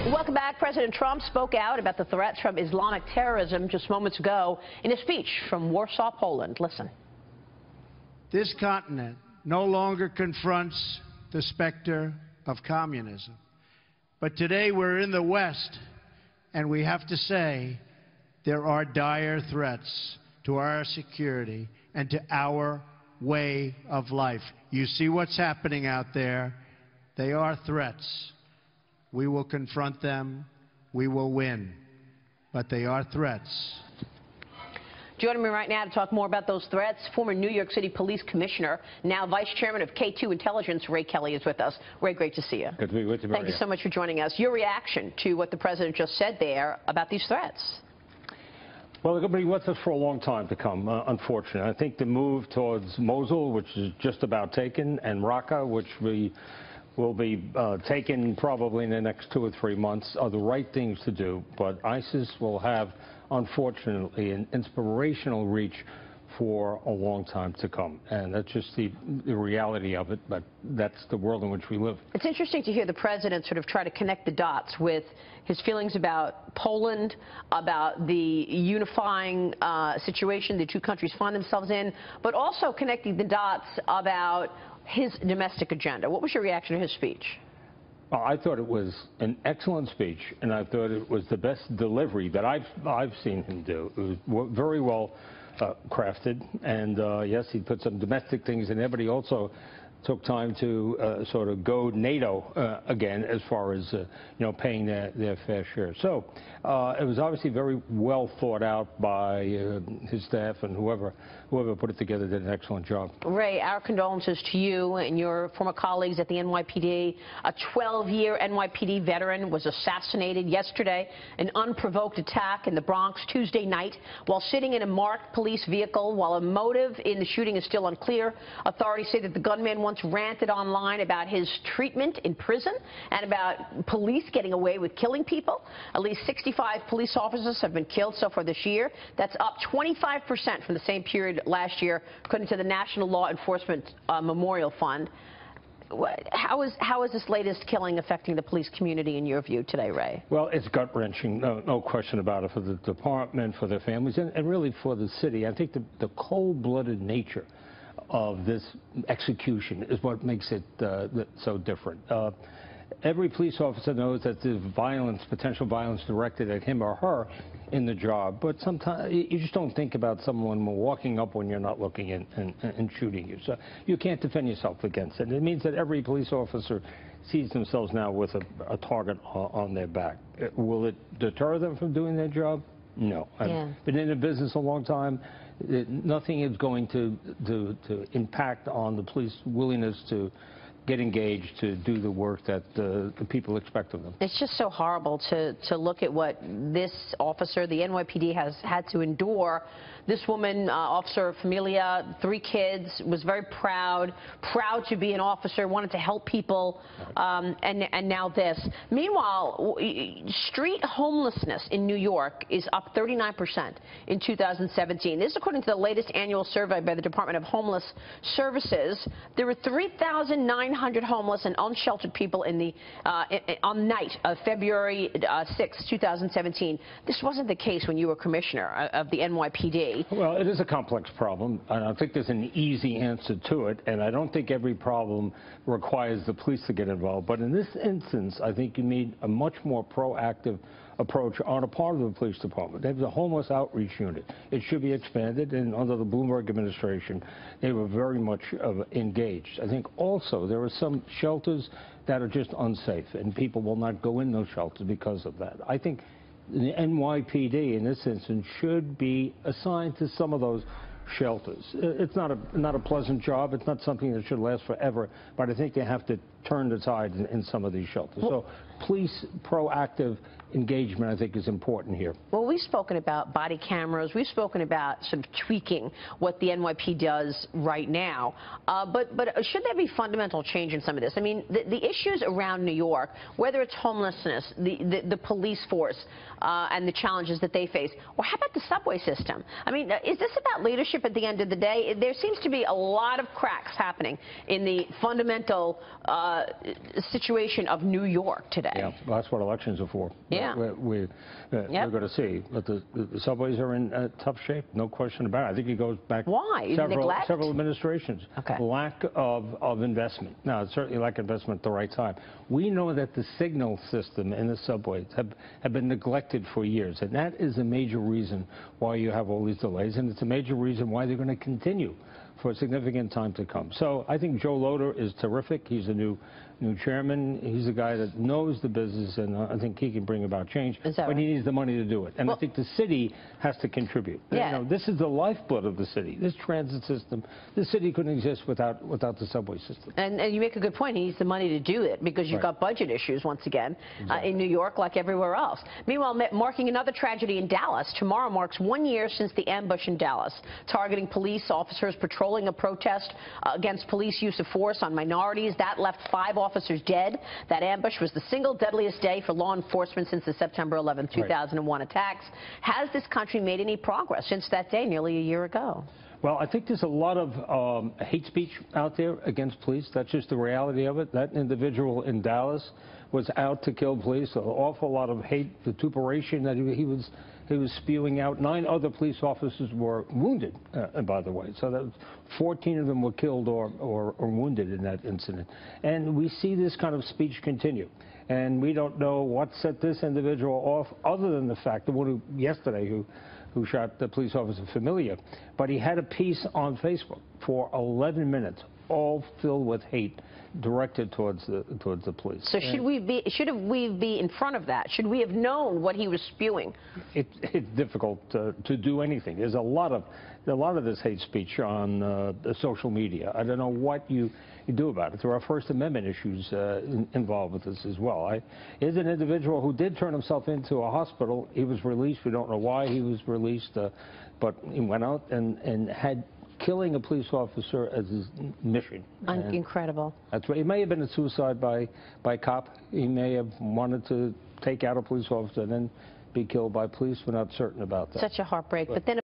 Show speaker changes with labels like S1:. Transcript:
S1: Welcome back. President Trump spoke out about the threats from Islamic terrorism just moments ago in a speech from Warsaw, Poland. Listen.
S2: This continent no longer confronts the specter of communism. But today we're in the West, and we have to say there are dire threats to our security and to our way of life. You see what's happening out there. They are threats. We will confront them. We will win. But they are threats.
S1: Joining me right now to talk more about those threats, former New York City Police Commissioner, now Vice Chairman of K2 Intelligence, Ray Kelly, is with us. Ray, great to see you.
S3: Good to be with you, Maria.
S1: Thank you so much for joining us. Your reaction to what the President just said there about these threats?
S3: Well, they're going to be with us for a long time to come, unfortunately. I think the move towards Mosul, which is just about taken, and Raqqa, which will be taken probably in the next 2 or 3 months, are the right things to do. But ISIS will have, unfortunately, an inspirational reach for a long time to come. And that's just the reality of it, but that's the world in which we live.
S1: It's interesting to hear the President sort of try to connect the dots with his feelings about Poland, about the unifying situation the two countries find themselves in, but also connecting the dots about his domestic agenda. What was your reaction to his speech?
S3: Well, I thought it was an excellent speech, and I thought it was the best delivery that I've seen him do. It was very well crafted, and yes, he put some domestic things in there, but he also took time to sort of goad NATO again as far as paying their fair share. So it was obviously very well thought out by his staff, and whoever put it together did an excellent job.
S1: Ray, our condolences to you and your former colleagues at the NYPD. A 12-year NYPD veteran was assassinated yesterday, an unprovoked attack in the Bronx Tuesday night while sitting in a marked police vehicle. While a motive in the shooting is still unclear, authorities say that the gunman once ranted online about his treatment in prison and about police getting away with killing people. At least 65 police officers have been killed so far this year. That's up 25% from the same period last year, according to the National Law Enforcement Memorial Fund. How is this latest killing affecting the police community in your view today, Ray?
S3: Well, it's gut-wrenching, no question about it, for the department, for their families, and really for the city. I think the cold-blooded nature of this execution is what makes it so different. Every police officer knows that there's violence, potential violence directed at him or her in the job, but sometimes you just don't think about someone walking up when you're not looking and shooting you. So you can't defend yourself against it. It means that every police officer sees themselves now with a target on their back. Will it deter them from doing their job? No. I've been in the business a long time. Nothing is going to impact on the police willingness to get engaged to do the work that the people expect of them.
S1: It's just so horrible to look at what this officer, the NYPD, has had to endure. This woman, Officer Familia, 3 kids, was very proud to be an officer, wanted to help people, and now this. Meanwhile, street homelessness in New York is up 39% in 2017. This is according to the latest annual survey by the Department of Homeless Services. There were 3,900 homeless and unsheltered people in the on night of February 6, 2017. This wasn't the case when you were commissioner of the NYPD.
S3: Well, it is a complex problem. I don't think there's an easy answer to it, and I don't think every problem requires the police to get involved. But in this instance, I think you need a much more proactive approach on a part of the police department. They have the homeless outreach unit. It should be expanded, and under the Bloomberg administration, they were very much engaged. I think also there are some shelters that are just unsafe, and people will not go in those shelters because of that. I think the NYPD, in this instance, should be assigned to some of those shelters. It's not a pleasant job. It's not something that should last forever, but I think they have to turn the tide in some of these shelters. So police proactive engagement, I think, is important here.
S1: Well, we've spoken about body cameras. We've spoken about sort of tweaking what the NYPD does right now. But should there be fundamental change in some of this? I mean, the issues around New York, whether it's homelessness, the police force, and the challenges that they face, or how about the subway system? I mean, is this about leadership at the end of the day? There seems to be a lot of cracks happening in the fundamental situation of New York today.
S3: Yeah, well, that's what elections are for.
S1: Yeah.
S3: We're going to see. But the subways are in tough shape, no question about it. I think it goes back several administrations.
S1: Okay.
S3: Lack of investment. Now, it's certainly lack of investment at the right time. We know that the signal system in the subways have been neglected for years, and that is a major reason why you have all these delays, and it's a major reason why they're going to continue for a significant time to come. So I think Joe Loder is terrific. He's the new chairman. He's a guy that knows the business, and I think he can bring about change. But he needs the money to do it. And I think the city has to contribute.
S1: Yeah.
S3: You know, this is the lifeblood of the city. This transit system, the city couldn't exist without the subway system.
S1: And you make a good point. He needs the money to do it because you've got budget issues once again in New York like everywhere else. Meanwhile, marking another tragedy in Dallas, tomorrow marks 1 year since the ambush in Dallas, targeting police officers patrolling a protest against police use of force on minorities. That left 5 officers dead. That ambush was the single deadliest day for law enforcement since the September 11, 2001 attacks. Has this country made any progress since that day nearly a year ago?
S3: Well, I think there's a lot of hate speech out there against police. That's just the reality of it. That individual in Dallas was out to kill police. An awful lot of hate, vituperation that he was spewing out. 9 other police officers were wounded, by the way. So that was 14 of them were killed or wounded in that incident. And we see this kind of speech continue. And we don't know what set this individual off, other than the fact, the one who yesterday who shot the police officer Familia. But he had a piece on Facebook for 11 minutes, all filled with hate directed towards the police.
S1: So should we be in front of that? Should we have known what he was spewing?
S3: It's difficult to do anything. There's a lot of this hate speech on social media. I don't know what you do about it. There are First Amendment issues involved with this as well. Here's an individual who did turn himself into a hospital. He was released. We don't know why he was released, but he went out and had killing a police officer as his mission.
S1: Incredible.
S3: That's right. It may have been a suicide by cop. He may have wanted to take out a police officer and then be killed by police. We're not certain about that.
S1: Such a heartbreak. But then